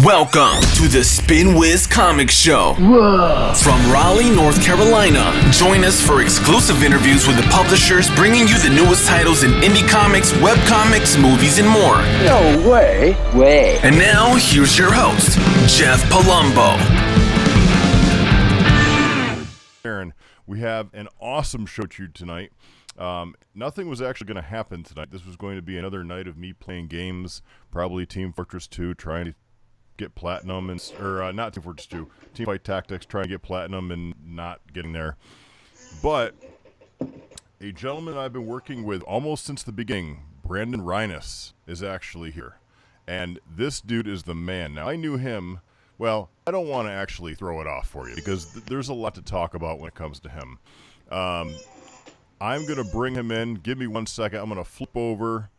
Welcome to the Spinwhiz Comic Show. Whoa. From Raleigh, North Carolina. Join us for exclusive interviews with the publishers bringing you the newest titles in indie comics, webcomics, movies, and more. No way. And now, here's your host, Jeff Palumbo. Aaron, we have an awesome show to you tonight. Nothing was actually going to happen tonight. This was going to be another night of me playing games, probably Team Fortress 2, trying to get platinum, not Team Fortress 2, Team Fight Tactics, trying to get platinum and not getting there. But a gentleman I've been working with almost since the beginning, Brandon Rhiness, is actually here. And this dude is the man. Now, I knew him. Well, I don't want to actually throw it off for you because there's a lot to talk about when it comes to him. I'm going to bring him in. Give me 1 second. I'm going to flip over.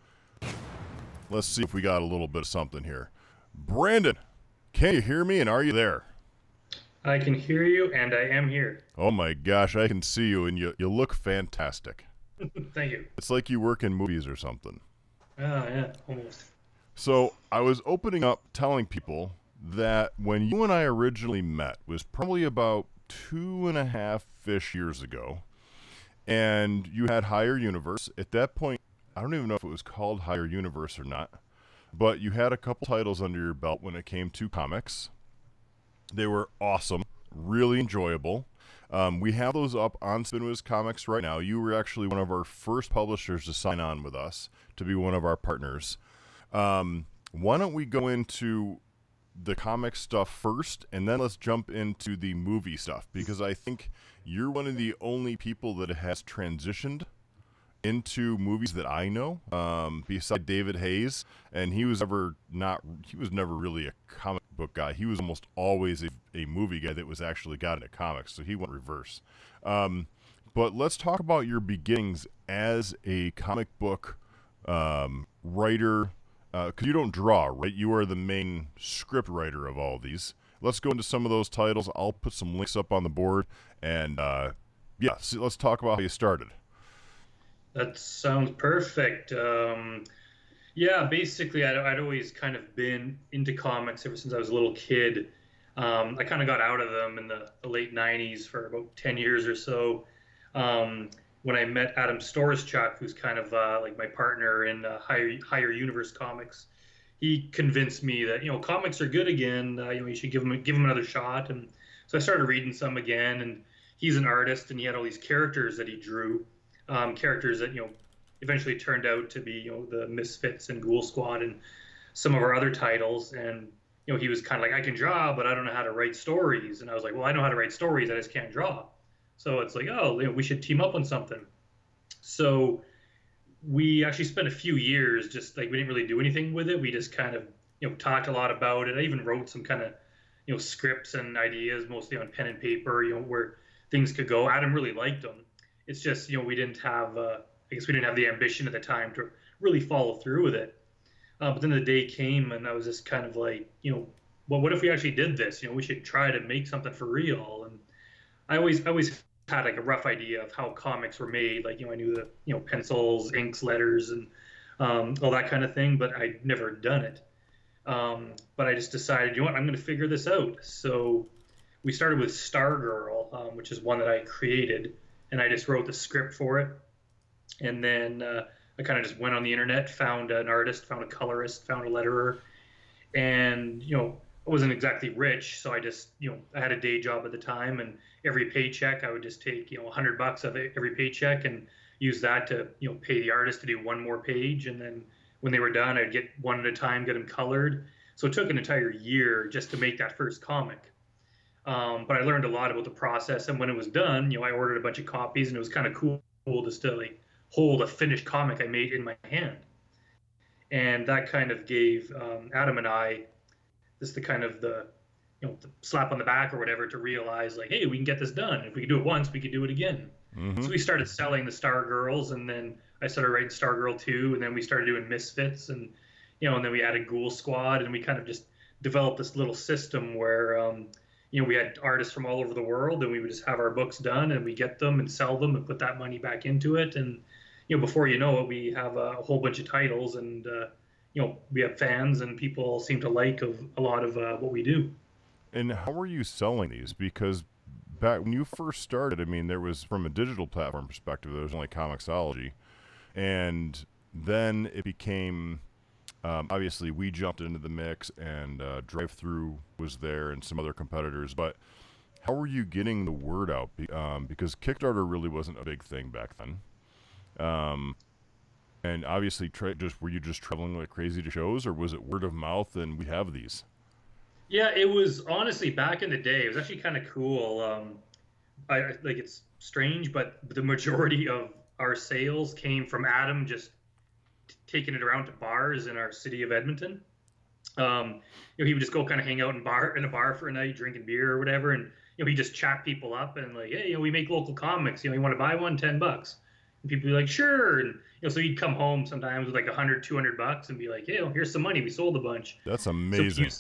Let's see if we got a little bit of something here. Brandon, can you hear me, and are you there? I can hear you, and I am here. Oh my gosh, I can see you, and you look fantastic. Thank you. It's like you work in movies or something. Oh, yeah, almost. So I was opening up telling people that when you and I originally met was probably about 2.5-ish years ago, and you had Higher Universe. At that point, I don't even know if it was called Higher Universe or not, but you had a couple titles under your belt when it came to comics. They were awesome, really enjoyable. We have those up on Spinwhiz Comics right now. You were actually one of our first publishers to sign on with us to be one of our partners. Why don't we go into the comic stuff first, and then let's jump into the movie stuff, because I think you're one of the only people that has transitioned into movies that I know, beside David Hayes, and he was never really a comic book guy. He was almost always a movie guy that was actually got into comics, so he went reverse. But let's talk about your beginnings as a comic book writer, because you don't draw, right? You are the main script writer of all of these. Let's go into some of those titles. I'll put some links up on the board, and let's talk about how you started. That sounds perfect. Basically, I'd always kind of been into comics ever since I was a little kid. I kind of got out of them in the late 90s for about 10 years or so. When I met Adam Storschuk, who's kind of like my partner in Higher Universe Comics, he convinced me that comics are good again. You should give them another shot. And so I started reading some again. And he's an artist, and he had all these characters that he drew. Characters that eventually turned out to be the Misfits and Ghoul Squad and some of our other titles. And he was kind of like, I can draw, but I don't know how to write stories. And I was like, well, I know how to write stories, I just can't draw. So it's like, we should team up on something. So we actually spent a few years just like, we didn't really do anything with it. We just kind of talked a lot about it. I even wrote some kind of scripts and ideas, mostly on pen and paper, where things could go. Adam really liked them. It's just, we didn't have, we didn't have the ambition at the time to really follow through with it. But then the day came, and I was just kind of like, well, what if we actually did this? We should try to make something for real. And I always had like a rough idea of how comics were made. Like, I knew the, pencils, inks, letters, and all that kind of thing, but I'd never done it. But I just decided, I'm going to figure this out. So we started with Stargirl, which is one that I created. And I just wrote the script for it. And then I kind of just went on the internet, found an artist, found a colorist, found a letterer. And, I wasn't exactly rich. So I just, I had a day job at the time. And every paycheck, I would just take, $100 of it, every paycheck, and use that to, pay the artist to do one more page. And then when they were done, I'd get one at a time, get them colored. So it took an entire year just to make that first comic. But I learned a lot about the process, and when it was done, I ordered a bunch of copies, and it was kind of cool to still like hold a finished comic I made in my hand. And that kind of gave Adam and I just the kind of the slap on the back or whatever to realize like, hey, we can get this done. If we could do it once, we could do it again. Mm-hmm. So we started selling the Stargirls, and then I started writing Stargirl 2, and then we started doing Misfits, and and then we added Ghoul Squad, and we kind of just developed this little system where we had artists from all over the world, and we would just have our books done, and we get them and sell them and put that money back into it. And, before you know it, we have a whole bunch of titles, and, we have fans and people seem to like of a lot of what we do. And how were you selling these? Because back when you first started, I mean, there was, from a digital platform perspective, there was only Comixology. And then it became, obviously, we jumped into the mix, and Drive-Thru was there and some other competitors. But how were you getting the word out? Because Kickstarter really wasn't a big thing back then. And obviously, were you just traveling like crazy to shows, or was it word of mouth and we have these? Yeah, it was honestly back in the day. It was actually kind of cool. Like it's strange, but the majority of our sales came from Adam just taking it around to bars in our city of Edmonton. He would just go kind of hang out in a bar for a night, drinking beer or whatever, and he just chat people up and like, hey, we make local comics. You want to buy one, $10. And people would be like, sure. And so he'd come home sometimes with like $100, $200 and be like, hey, here's some money. We sold a bunch. That's amazing.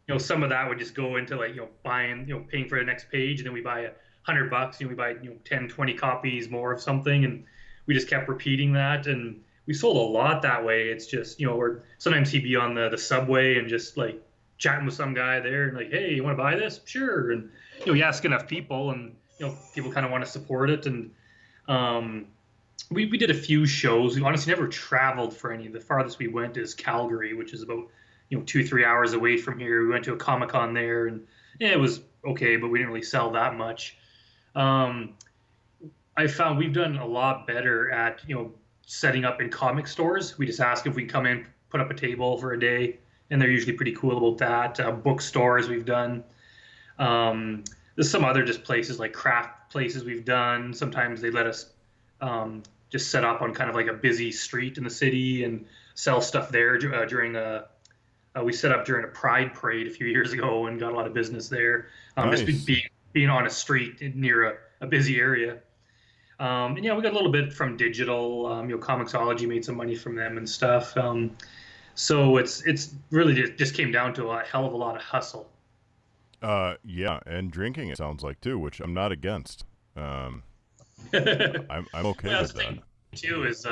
So some of that would just go into like buying, paying for the next page, and then we buy $100. We buy 10, 20 copies more of something, and we just kept repeating that, and we sold a lot that way. It's just or sometimes he'd be on the subway and just like chatting with some guy there, and like, hey, you want to buy this? Sure. And you ask enough people, and people kind of want to support it, and we did a few shows. We honestly never traveled for any. The farthest we went is Calgary, which is about 2-3 hours away from here. We went to a Comic-Con there, and it was okay, but we didn't really sell that much. I found we've done a lot better at setting up in comic stores. We just ask if we can come in, put up a table for a day, and they're usually pretty cool about that. Bookstores we've done. There's some other just places like craft places we've done. Sometimes they let us just set up on kind of like a busy street in the city and sell stuff there during we set up during a Pride parade a few years ago and got a lot of business there. Nice. Just being on a street near a busy area. And we got a little bit from digital. Comixology made some money from them and stuff. So it's really just came down to a hell of a lot of hustle. Yeah, and drinking, it sounds like, too, which I'm not against. I'm okay with that. Too is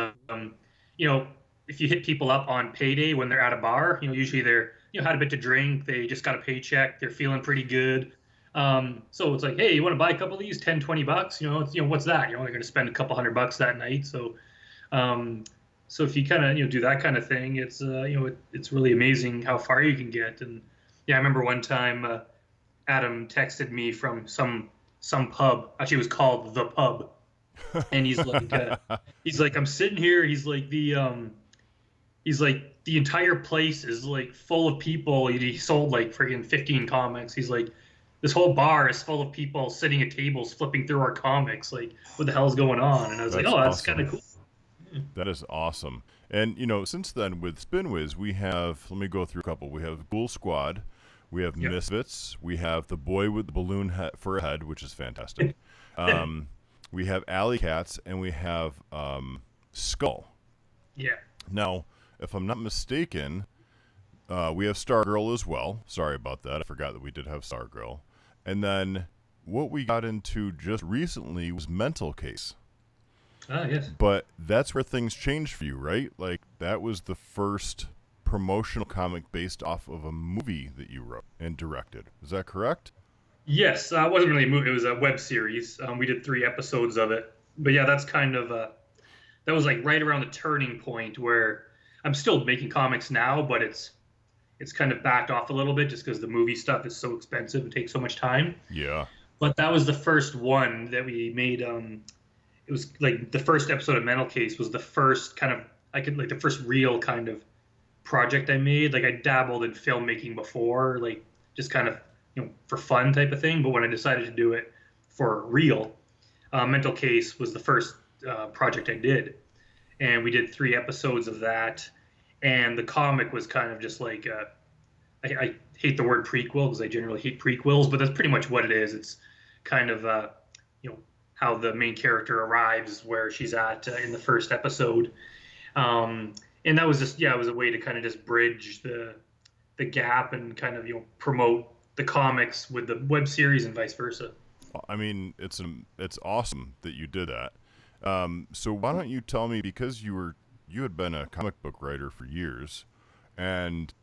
if you hit people up on payday when they're at a bar, usually they're had a bit to drink, they just got a paycheck, they're feeling pretty good. So it's like, hey, you want to buy a couple of these, $10-$20? What's that? They're going to spend a couple $100 that night. So, so if you kind of do that kind of thing, it's it's really amazing how far you can get. And yeah, I remember one time Adam texted me from some pub. Actually, it was called The Pub, and he's like, I'm sitting here. He's like the entire place is like full of people. He sold like friggin' 15 comics. He's like, this whole bar is full of people sitting at tables flipping through our comics. Like, what the hell's going on? And I was like, oh, that's kind of cool. That is awesome. And, since then with Spinwhiz, we have, let me go through a couple. We have Ghoul Squad. We have Misfits. We have The Boy with the Balloon for a Head, which is fantastic. We have Alley Cats, and we have Skull. Yeah. Now, if I'm not mistaken, we have Stargirl as well. Sorry about that. I forgot that we did have Stargirl. And then what we got into just recently was Mental Case. Ah, yes. But that's where things changed for you, right? Like, that was the first promotional comic based off of a movie that you wrote and directed. Is that correct? Yes. It wasn't really a movie. It was a web series. We did 3 episodes of it. But yeah, that's kind of that was like right around the turning point where I'm still making comics now, but it's kind of backed off a little bit just because the movie stuff is so expensive and takes so much time. Yeah. But that was the first one that we made. It was like the first episode of Mental Case was the first kind of the first real kind of project I made. Like, I dabbled in filmmaking before, like just kind of for fun type of thing. But when I decided to do it for real, Mental Case was the first project I did, and we did 3 episodes of that. And the comic was kind of just like, I hate the word prequel because I generally hate prequels, but that's pretty much what it is. It's kind of, how the main character arrives where she's at in the first episode. And that was just, it was a way to kind of just bridge the gap and kind of, promote the comics with the web series and vice versa. I mean, it's awesome that you did that. So why don't you tell me, because you had been a comic book writer for years, And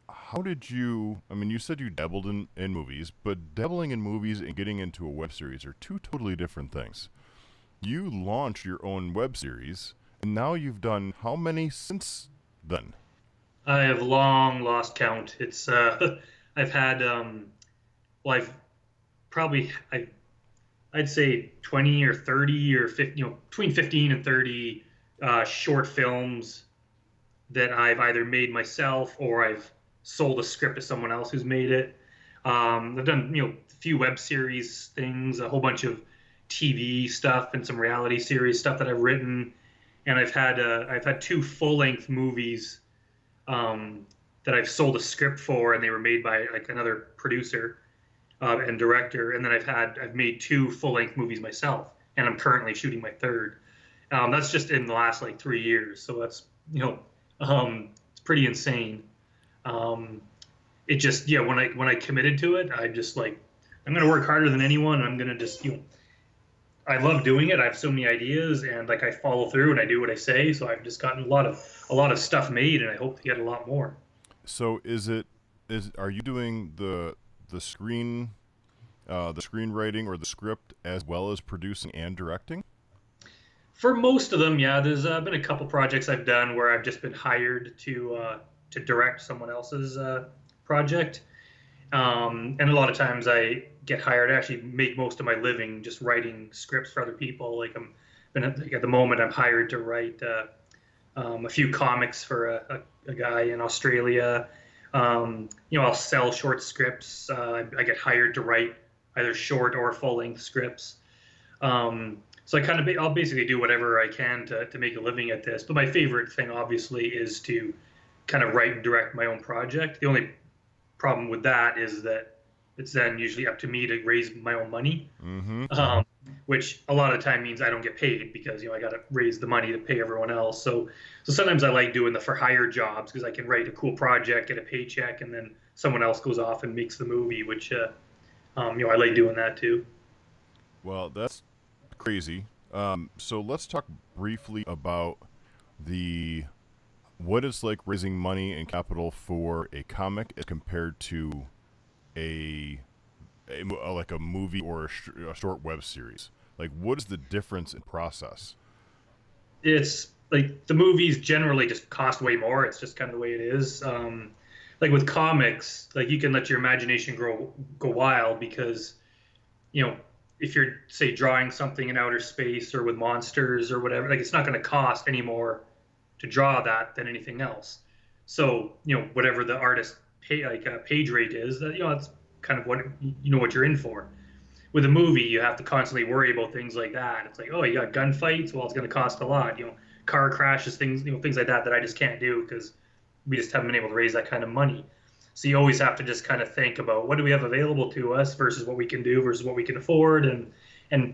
how did you, I mean, you said you dabbled in movies, but dabbling in movies and getting into a web series are two totally different things. You launched your own web series, and now you've done how many since then? I have long lost count. It's I've had well, I've probably I'd say 20 or 30 or 50, between 15 and 30 short films that I've either made myself or I've sold a script to someone else who's made it. I've done, a few web series things, a whole bunch of TV stuff and some reality series stuff that I've written. And I've had two full-length movies that I've sold a script for, and they were made by like another producer and director. And then I've made two full-length movies myself, and I'm currently shooting my third. That's just in the last like 3 years, so that's it's pretty insane. It just when I committed to it, I just like I'm gonna work harder than anyone. I'm gonna just I love doing it. I have so many ideas, and like I follow through and I do what I say. So I've just gotten a lot of stuff made, and I hope to get a lot more. So are you doing the screenwriting or the script as well as producing and directing? For most of them, yeah. There's been a couple projects I've done where I've just been hired to direct someone else's project, and a lot of times I get hired. I actually make most of my living just writing scripts for other people. Like at the moment, I'm hired to write a few comics for a guy in Australia. I'll sell short scripts. I get hired to write either short or full-length scripts. So I'll basically do whatever I can to make a living at this. But my favorite thing, obviously, is to kind of write and direct my own project. The only problem with that is that it's then usually up to me to raise my own money, which a lot of time means I don't get paid because I got to raise the money to pay everyone else. So sometimes I like doing the for hire jobs because I can write a cool project, get a paycheck, and then someone else goes off and makes the movie, which I like doing that too. Well, that's crazy. So let's talk briefly about what it's like raising money and capital for a comic as compared to like a movie or a short web series. Like, what is the difference in process? It's like the movies generally just cost way more. It's just kind of the way it is. Like with comics, like you can let your imagination go wild because, if you're say drawing something in outer space or with monsters or whatever, like it's not going to cost any more to draw that than anything else. So whatever the artist page rate is, that's kind of what you're in for. With a movie, you have to constantly worry about things like that. It's like, oh, you got gunfights, well, it's going to cost a lot. Car crashes, things like that I just can't do because we just haven't been able to raise that kind of money. So you always have to just kind of think about what do we have available to us versus what we can do versus what we can afford, and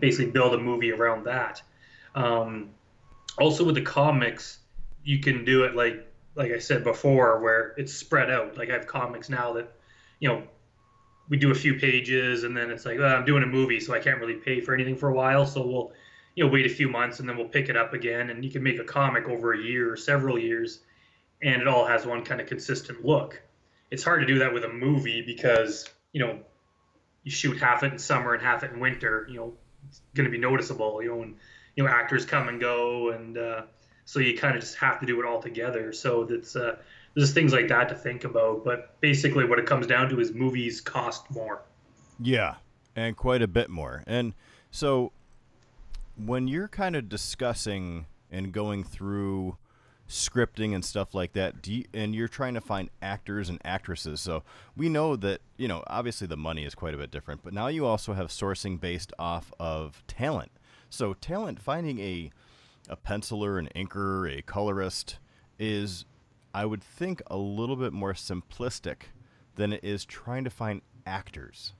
basically build a movie around that. Also with the comics, you can do it like I said before, where it's spread out. Like I have comics now that, we do a few pages and then it's like, I'm doing a movie, so I can't really pay for anything for a while. So we'll, wait a few months and then we'll pick it up again. And you can make a comic over a year or several years, and it all has one kind of consistent look. It's hard to do that with a movie because, you shoot half it in summer and half it in winter, it's going to be noticeable, and, actors come and go. And so you kind of just have to do it all together. So there's things like that to think about. But basically what it comes down to is movies cost more. Yeah, and quite a bit more. And so when you're kind of discussing and going through scripting and stuff like that, and you're trying to find actors and actresses, so we know that, obviously the money is quite a bit different, but now you also have sourcing based off of talent. So talent, finding a penciler, an inker, a colorist is, I would think, a little bit more simplistic than it is trying to find actors,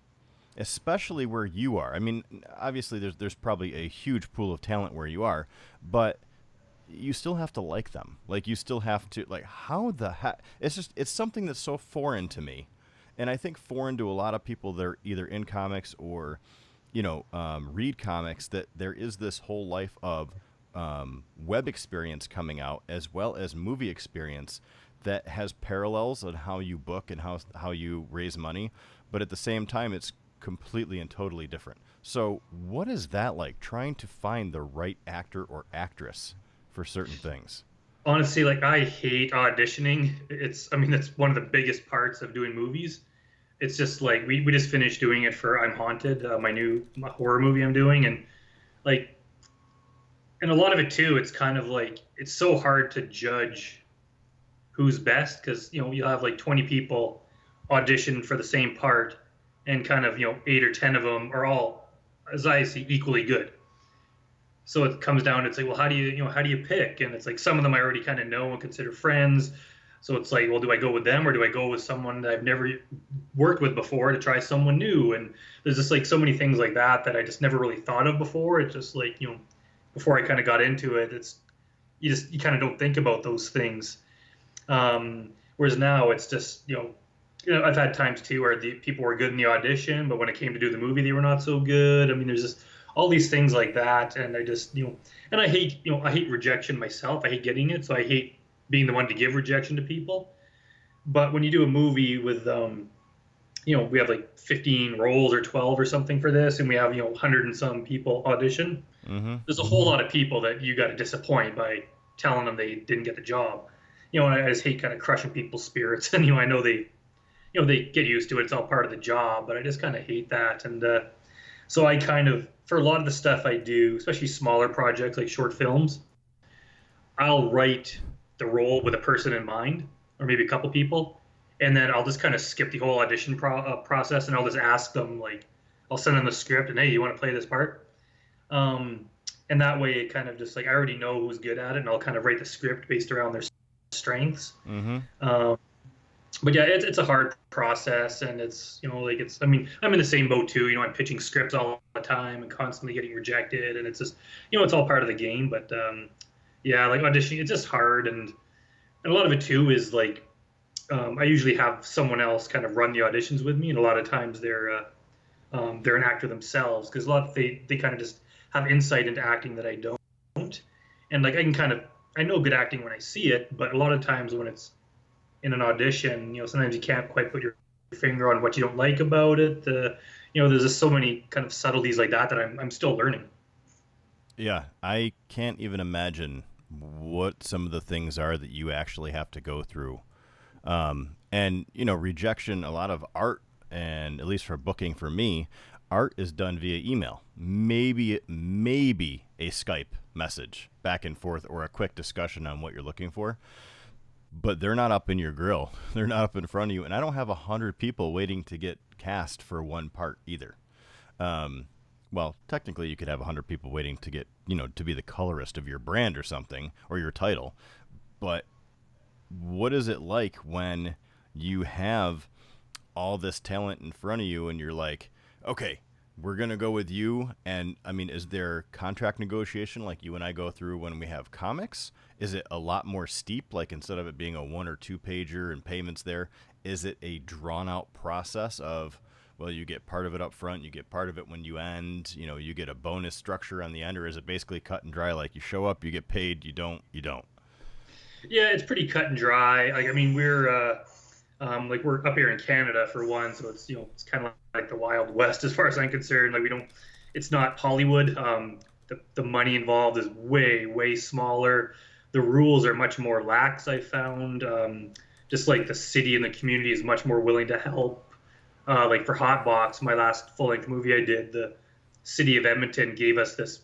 especially where you are. I mean, obviously there's probably a huge pool of talent where you are, but you still have to like them. Like, you still have to, like, how the heck? It's something that's so foreign to me. And I think foreign to a lot of people that are either in comics or, read comics, that there is this whole life of web experience coming out as well as movie experience that has parallels on how you book and how you raise money, but at the same time, it's completely and totally different. So what is that like, trying to find the right actor or actress for certain things? Honestly, like I hate auditioning. I mean, that's one of the biggest parts of doing movies. It's just like we just finished doing it for I'm Haunted, my horror movie I'm doing, and like, and a lot of it too, it's kind of like it's so hard to judge who's best because you'll have like 20 people audition for the same part, and kind of 8 or 10 of them are all, as I see, equally good. So it comes down to, it's like, well, how do you pick? And it's like some of them I already kind of know and consider friends. So it's like, well, do I go with them or do I go with someone that I've never worked with before to try someone new? And there's just like so many things like that I just never really thought of before. It's just like, before I kind of got into it, you kind of don't think about those things. Whereas now it's just, I've had times too where the people were good in the audition, but when it came to do the movie, they were not so good. I mean, there's just all these things like that. And I just, and I hate rejection myself. I hate getting it. So I hate being the one to give rejection to people. But when you do a movie with, we have like 15 roles or 12 or something for this, and we have, 100 and some people audition. Mm-hmm. There's a whole lot of people that you got to disappoint by telling them they didn't get the job. And I just hate kind of crushing people's spirits. And, I know they get used to it. It's all part of the job, but I just kind of hate that. And so I kind of, for a lot of the stuff I do, especially smaller projects like short films, I'll write the role with a person in mind, or maybe a couple people, and then I'll just kind of skip the whole audition process, and I'll just ask them, like, I'll send them the script, and hey, you want to play this part? And that way it kind of just like, I already know who's good at it, and I'll kind of write the script based around their strengths. Mm-hmm. But yeah, it's a hard process, and it's, I mean, I'm in the same boat too. I'm pitching scripts all the time and constantly getting rejected, and it's just, it's all part of the game. But yeah, like auditioning, it's just hard, and a lot of it too is like, I usually have someone else kind of run the auditions with me, and a lot of times they're an actor themselves, because they kind of just have insight into acting that I don't, and like I know good acting when I see it, but a lot of times when it's in an audition, sometimes you can't quite put your finger on what you don't like about it. There's just so many kind of subtleties like that I'm still learning. Yeah, I can't even imagine what some of the things are that you actually have to go through. And, rejection, a lot of art, and at least for booking for me, art is done via email. Maybe a Skype message back and forth, or a quick discussion on what you're looking for. But they're not up in your grill. They're not up in front of you. And I don't have 100 people waiting to get cast for one part either. Well, technically you could have 100 people waiting to get, to be the colorist of your brand or something, or your title. But what is it like when you have all this talent in front of you and you're like, okay, we're going to go with you? And I mean, is there contract negotiation like you and I go through when we have comics? Is it a lot more steep? Like, instead of it being a 1 or 2 pager and payments there, is it a drawn out process of, well, you get part of it up front, you get part of it when you end, you get a bonus structure on the end? Or is it basically cut and dry? Like, you show up, you get paid, you don't? Yeah, it's pretty cut and dry. Like, I mean, we're up here in Canada for one, so it's it's kind of like the Wild West as far as I'm concerned. Like, it's not Hollywood. The money involved is way smaller. The rules are much more lax, I found. Just like the city and the community is much more willing to help. Like for Hotbox, my last full-length movie I did, the city of Edmonton gave us this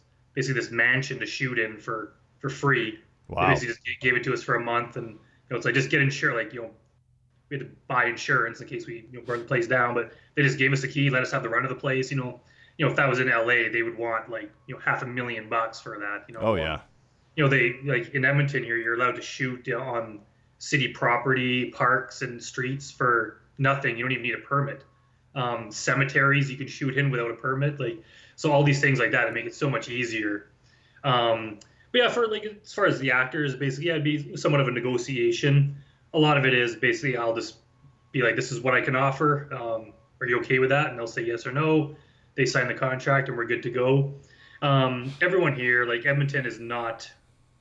mansion to shoot in for free. Wow. They basically just gave it to us for a month, and it's like, just get insured. Like, we had to buy insurance in case we burn the place down, but they just gave us the key, let us have the run of the place. If that was in LA, they would want like $500,000 for that. Oh yeah. They, like in Edmonton here, you're allowed to shoot on city property, parks and streets for nothing. You don't even need a permit. Cemeteries you can shoot in without a permit. Like, so all these things like that make it so much easier. But yeah, for like, as far as the actors, basically, it'd be somewhat of a negotiation. A lot of it is basically, I'll just be like, this is what I can offer. Are you okay with that? And they'll say yes or no. They sign the contract and we're good to go. Everyone here, like Edmonton is not,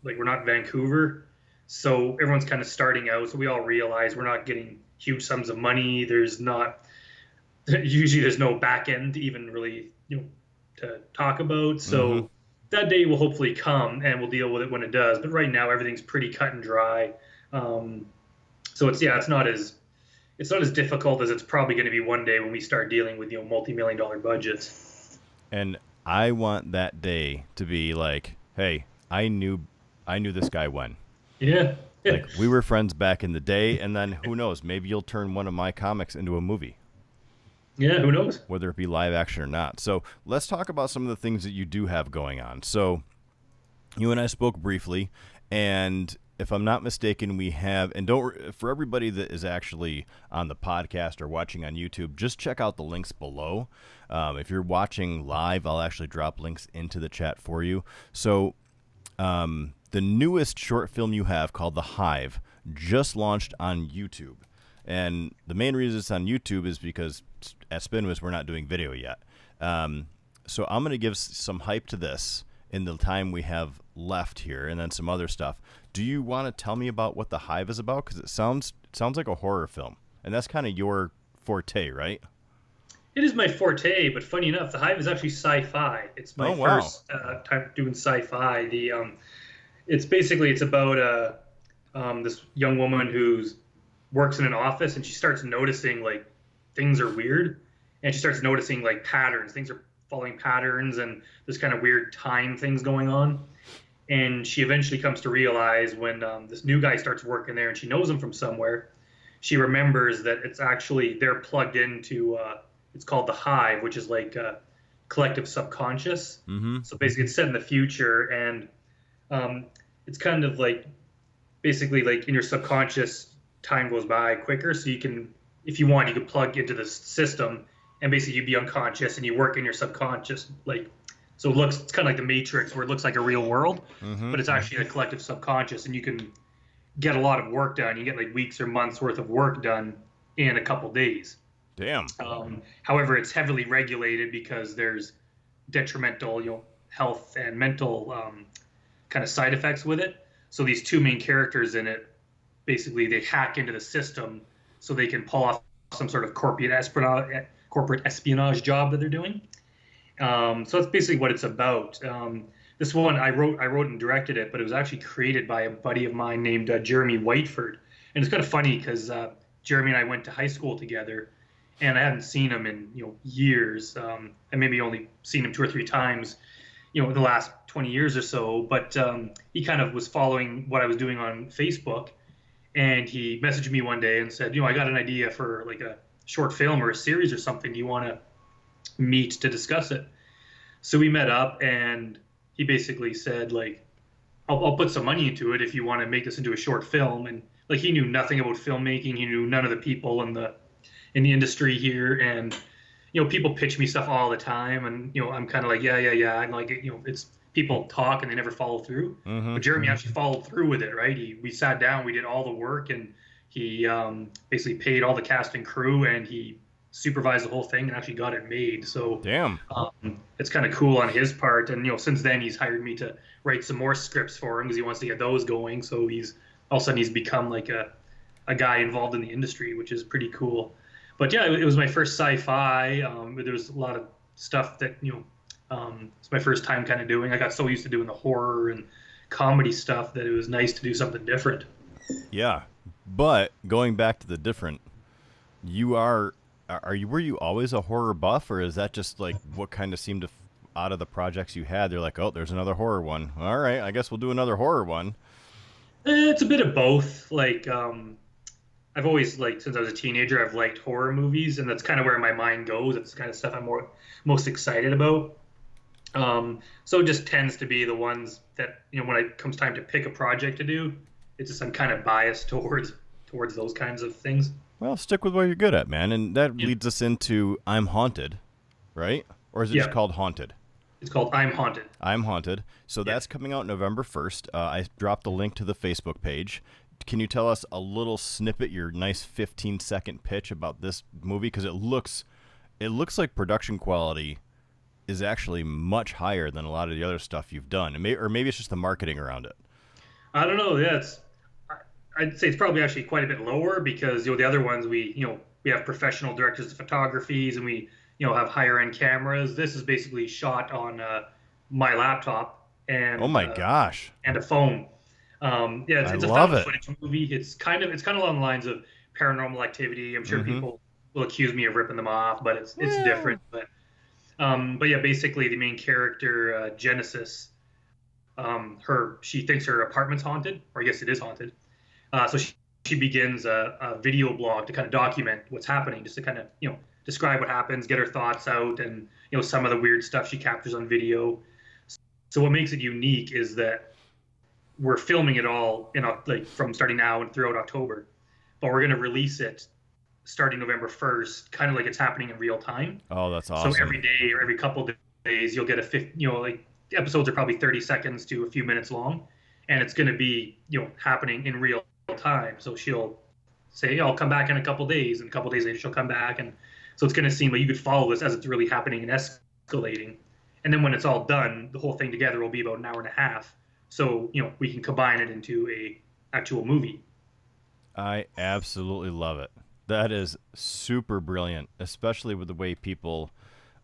like, we're not Vancouver. So everyone's kind of starting out. So we all realize we're not getting huge sums of money. There's no back end to even really, to talk about. So that day will hopefully come, and we'll deal with it when it does. But right now, everything's pretty cut and dry. So it's not as difficult as it's probably going to be one day when we start dealing with multi-million-dollar budgets. And I want that day to be like, hey, I knew this guy when. Yeah. Like, we were friends back in the day, and then who knows? Maybe you'll turn one of my comics into a movie. Yeah, who knows? Whether it be live action or not. So let's talk about some of the things that you do have going on. So you and I spoke briefly, and if I'm not mistaken, we have, and for everybody that is actually on the podcast or watching on YouTube, just check out the links below. If you're watching live, I'll actually drop links into the chat for you. So the newest short film you have, called The Hive, just launched on YouTube. And the main reason it's on YouTube is because at Spinwhiz, we're not doing video yet. So I'm going to give some hype to this in the time we have left here, and then some other stuff. Do you want to tell me about what The Hive is about? Because it sounds like a horror film, and that's kind of your forte, right? It is my forte, but funny enough, The Hive is actually sci-fi. It's my first time doing sci-fi. It's about this young woman who's works in an office, and she starts noticing like things are weird, and she starts noticing like patterns. Things are following patterns, and there's kind of weird time things going on. And she eventually comes to realize when this new guy starts working there, and she knows him from somewhere, she remembers that it's actually they're plugged into it's called the Hive, which is like a collective subconscious. So basically it's set in the future, and it's kind of like basically like in your subconscious, time goes by quicker, so you can, if you want, you could plug into the system, and basically you'd be unconscious and you work in your subconscious, like, so it's kind of like the Matrix, where it looks like a real world, but it's actually a collective subconscious, and you can get a lot of work done. You get like weeks or months worth of work done in a couple days. Damn. However, it's heavily regulated because there's detrimental, health and mental kind of side effects with it. So these two main characters in it, basically they hack into the system so they can pull off some sort of corporate espionage job that they're doing. So that's basically what it's about. This one, I wrote and directed it, but it was actually created by a buddy of mine named Jeremy Whiteford. And it's kind of funny because Jeremy and I went to high school together, and I hadn't seen him in years, and maybe only seen him 2 or 3 times, in the last 20 years or so. But he kind of was following what I was doing on Facebook, and he messaged me one day and said, I got an idea for like a short film or a series or something. Do you want to meet to discuss it? So we met up, and he basically said, like, I'll put some money into it if you want to make this into a short film. And like, he knew nothing about filmmaking. He knew none of the people in the industry here. And, people pitch me stuff all the time, and, I'm kind of like, yeah. And like, it's people talk and they never follow through. But Jeremy actually followed through with it, right? We sat down, we did all the work, and he basically paid all the cast and crew, and he supervised the whole thing and actually got it made. So damn, it's kind of cool on his part. And since then he's hired me to write some more scripts for him because he wants to get those going. So he's all of a sudden he's become like a guy involved in the industry, which is pretty cool. But yeah, it was my first sci-fi. There was a lot of stuff that it's my first time kind of doing. I got so used to doing the horror and comedy stuff that it was nice to do something different. Yeah, but going back to the different, were you always a horror buff, or is that just like what kind of seemed to out of the projects you had? They're like, oh, there's another horror one. All right, I guess we'll do another horror one. It's a bit of both. Like, I've always, like, since I was a teenager, I've liked horror movies, and that's kind of where my mind goes. It's the kind of stuff I'm most excited about. So it just tends to be the ones that, when it comes time to pick a project to do, it's just I'm kind of biased towards those kinds of things. Well, stick with what you're good at, man. And that leads us into I'm Haunted, right? Or is it just called Haunted? It's called I'm Haunted. I'm Haunted. So that's coming out November 1st. I dropped the link to the Facebook page. Can you tell us a little snippet, your nice 15-second pitch about this movie? Because it looks like production quality is actually much higher than a lot of the other stuff you've done. Or maybe it's just the marketing around it. I don't know. Yeah, I'd say it's probably actually quite a bit lower because the other ones we have professional directors of photographies and we have higher end cameras. This is basically shot on my laptop Oh my gosh. and a phone. Yeah, it's a love found it. footage movie. It's kind of along the lines of Paranormal Activity. I'm sure people will accuse me of ripping them off, but it's different. But yeah, basically the main character Genesis, she thinks her apartment's haunted, or I guess it is haunted. So she begins a video blog to kind of document what's happening, just to kind of describe what happens, get her thoughts out, and some of the weird stuff she captures on video. So what makes it unique is that we're filming it all like from starting now and throughout October, but we're going to release it starting November 1st, kind of like it's happening in real time. Oh, that's awesome. So every day or every couple of days, you'll get like the episodes are probably 30 seconds to a few minutes long, and it's going to be happening in real time. So she'll say, I'll come back in a couple days, and a couple days later she'll come back, and so it's going to seem like you could follow this as it's really happening and escalating. And then when it's all done, the whole thing together will be about an hour and a half. So we can combine it into a actual movie. I absolutely love it. That is super brilliant, especially with the way people.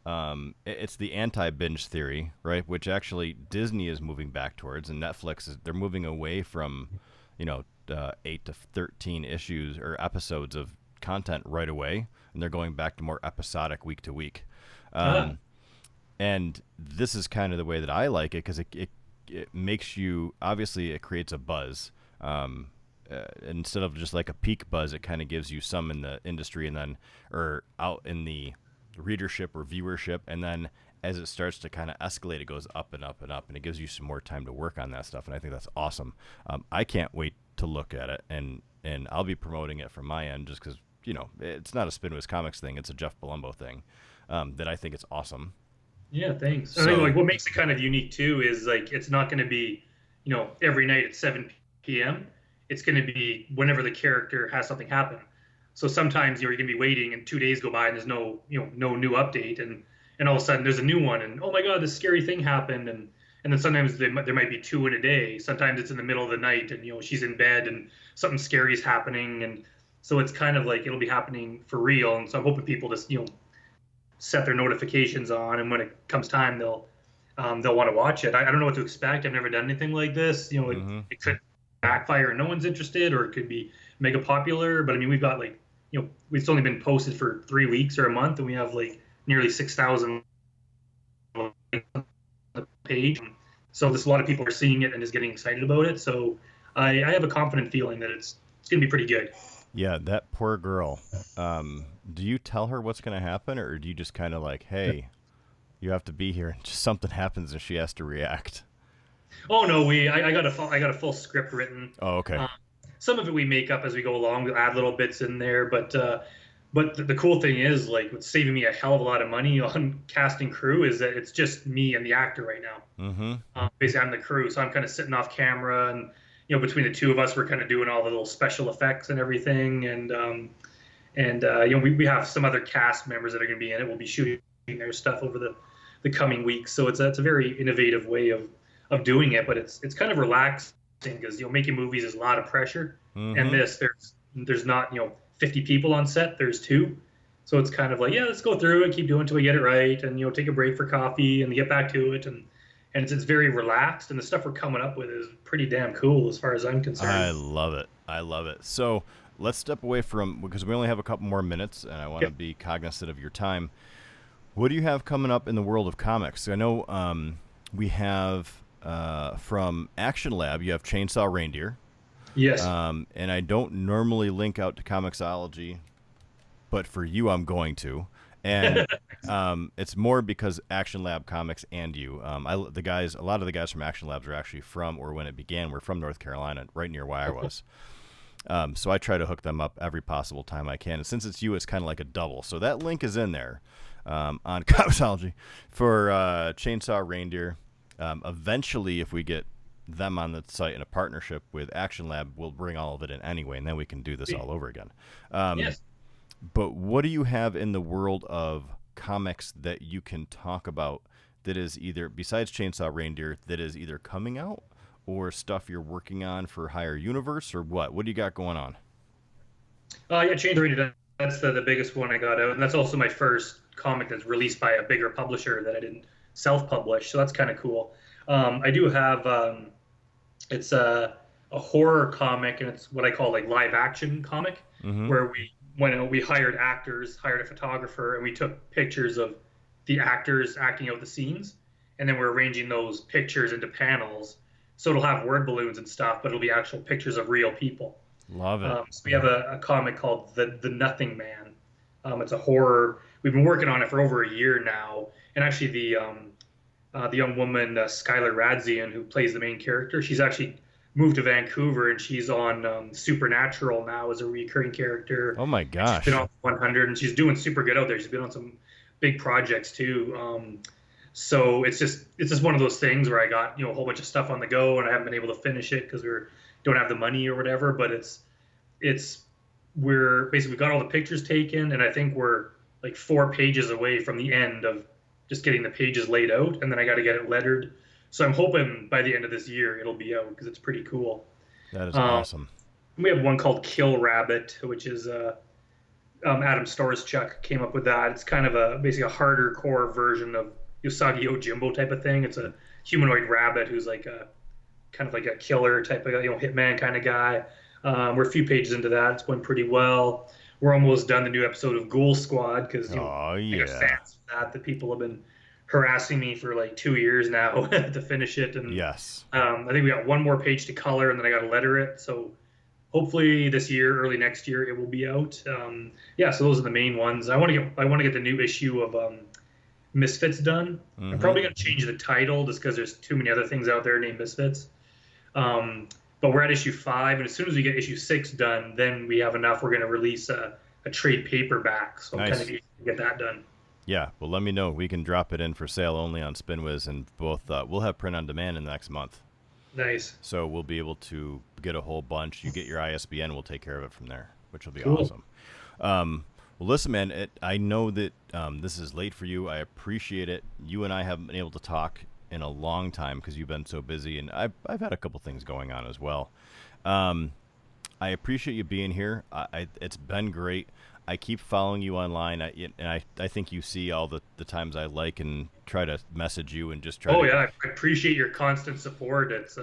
It's the anti-binge theory, right? Which actually Disney is moving back towards, and Netflix they're moving away from, 8 to 13 issues or episodes of content right away, and they're going back to more episodic week to week. And this is kind of the way that I like it because it makes you, obviously it creates a buzz. Instead of just like a peak buzz, it kind of gives you some in the industry and then, or out in the readership or viewership. And then as it starts to kind of escalate, it goes up and up and up, and it gives you some more time to work on that stuff. And I think that's awesome. I can't wait to look at it, and I'll be promoting it from my end just because, it's not a Spinwhiz Comics thing. It's a Jeff Palumbo thing that I think it's awesome. Yeah, thanks. So, I think like what makes it kind of unique too is like it's not going to be, every night at 7 p.m. It's going to be whenever the character has something happen. So sometimes you're going to be waiting and 2 days go by and there's no new update, and all of a sudden there's a new one, and oh my God, this scary thing happened, and then sometimes there might be two in a day. Sometimes it's in the middle of the night and she's in bed and something scary is happening, and so it's kind of like it'll be happening for real. And so I'm hoping people just set their notifications on, and when it comes time they'll want to watch it. I don't know what to expect. I've never done anything like this. It could backfire and no one's interested, or it could be mega popular. But I mean, we've got like it's only been posted for 3 weeks or a month, and we have like nearly 6,000 on the page. So there's a lot of people are seeing it and is getting excited about it. So I have a confident feeling that it's going to be pretty good. Yeah, that poor girl. Do you tell her what's going to happen, or do you just kind of like, hey, you have to be here, and just something happens and she has to react? Oh no, I got a full script written. Oh, okay. Some of it we make up as we go along. We'll add little bits in there, but the cool thing is, like, what's saving me a hell of a lot of money on casting crew is that it's just me and the actor right now. Mm-hmm. Basically, I'm the crew, so I'm kind of sitting off camera, and between the two of us, we're kind of doing all the little special effects and everything, and we have some other cast members that are going to be in it. We'll be shooting their stuff over the coming weeks, so it's a very innovative way of doing it, but it's kind of relaxing because making movies is a lot of pressure, and there's not 50 people on set, there's 2, so it's kind of like, yeah, let's go through it, keep doing until we get it right, and take a break for coffee and get back to it, and it's very relaxed, and the stuff we're coming up with is pretty damn cool as far as I'm concerned. I love it. So let's step away from, because we only have a couple more minutes, and I want to be cognizant of your time. What do you have coming up in the world of comics? I know we have from Action Lab, you have Chainsaw Reindeer. Yes. And I don't normally link out to Comixology, but for you, I'm going to. And it's more because Action Lab Comics and you. A lot of the guys from Action Labs are actually from, or when it began, were from North Carolina, right near where I was. So I try to hook them up every possible time I can. And since it's you, it's kind of like a double. So that link is in there on Comixology for Chainsaw Reindeer. Eventually, if we get them on the site in a partnership with Action Lab, we'll bring all of it in anyway, and then we can do this all over again. Yes. But what do you have in the world of comics that you can talk about that is either, besides Chainsaw Reindeer, that is either coming out or stuff you're working on for Higher Universe, or what? What do you got going on? Yeah, Change Rated. That's the biggest one I got out, and that's also my first comic that's released by a bigger publisher that I didn't self-publish. So that's kind of cool. I do have it's a horror comic, and it's what I call like live action comic, where we hired actors, hired a photographer, and we took pictures of the actors acting out the scenes, and then we're arranging those pictures into panels. So it'll have word balloons and stuff, but it'll be actual pictures of real people. Love it. So we have a comic called The Nothing Man. It's a horror. We've been working on it for over a year now, and actually the young woman Skylar Radzian, who plays the main character, she's actually moved to Vancouver, and she's on Supernatural now as a recurring character. Oh my gosh! She's been on 100, and she's doing super good out there. She's been on some big projects too. So it's just one of those things where I got a whole bunch of stuff on the go, and I haven't been able to finish it because don't have the money or whatever. But we're basically got all the pictures taken, and I think we're like 4 pages away from the end of just getting the pages laid out, and then I got to get it lettered. So I'm hoping by the end of this year it'll be out because it's pretty cool. That is awesome. We have one called Kill Rabbit, which is Adam Storschuk came up with that. It's kind of basically a harder core version of Usagi Yojimbo type of thing. It's a humanoid rabbit who's like a kind of like a killer type of hitman kind of guy. We're a few pages into that. It's going pretty well. We're almost done the new episode of Ghoul Squad because I got fans of that people have been harassing me for like 2 years now to finish it. And yes, I think we got one more page to color, and then I got to letter it. So hopefully this year, early next year, it will be out. So those are the main ones. I want to get the new issue of Misfits done. I'm probably going to change the title just because there's too many other things out there named Misfits. But we're at issue 5, and as soon as we get issue 6 done, then we have enough. We're going to release a trade paperback. So I'm kind of eager to get that done. Yeah, well, let me know. We can drop it in for sale only on Spinwhiz, and both we'll have print on demand in the next month. Nice. So we'll be able to get a whole bunch. You get your ISBN, we'll take care of it from there, which will be cool. Awesome. Well, listen, man, I know that this is late for you. I appreciate it. You and I haven't been able to talk in a long time because you've been so busy, and I've had a couple things going on as well. I appreciate you being here. It's been great. I keep following you online, and I think you see all the times I like and try to message you and just try. Oh yeah, I appreciate your constant support. It's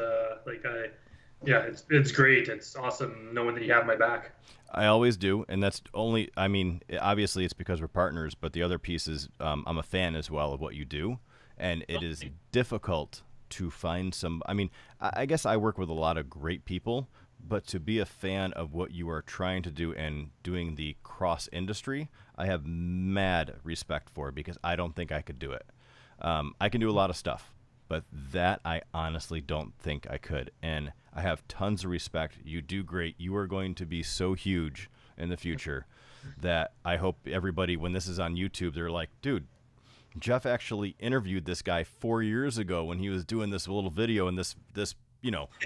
it's great. It's awesome knowing that you have my back. I always do, and that's only. I mean, obviously it's because we're partners, but the other piece is I'm a fan as well of what you do, and it is difficult to find some. I mean, I guess I work with a lot of great people. But to be a fan of what you are trying to do and doing the cross industry, I have mad respect for because I don't think I could do it. I can do a lot of stuff, but that I honestly don't think I could. And I have tons of respect. You do great. You are going to be so huge in the future that I hope everybody, when this is on YouTube, they're like, dude, Jeff actually interviewed this guy 4 years ago when he was doing this little video, and this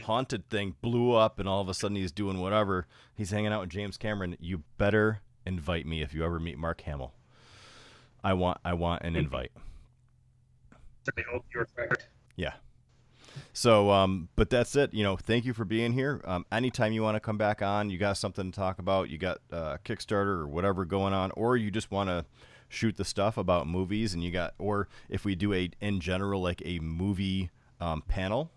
haunted thing blew up, and all of a sudden he's doing whatever. He's hanging out with James Cameron. You better invite me if you ever meet Mark Hamill. I want an invite. I hope you're correct. Yeah. So, but that's it. Thank you for being here. Anytime you want to come back on, you got something to talk about, you got Kickstarter or whatever going on, or you just want to shoot the stuff about movies, and or if we do in general, like a movie panel,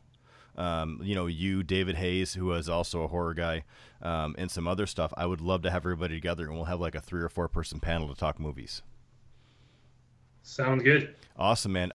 you, David Hayes, who is also a horror guy, and some other stuff. I would love to have everybody together, and we'll have like a 3 or 4 person panel to talk movies. Sounds good. Awesome, man.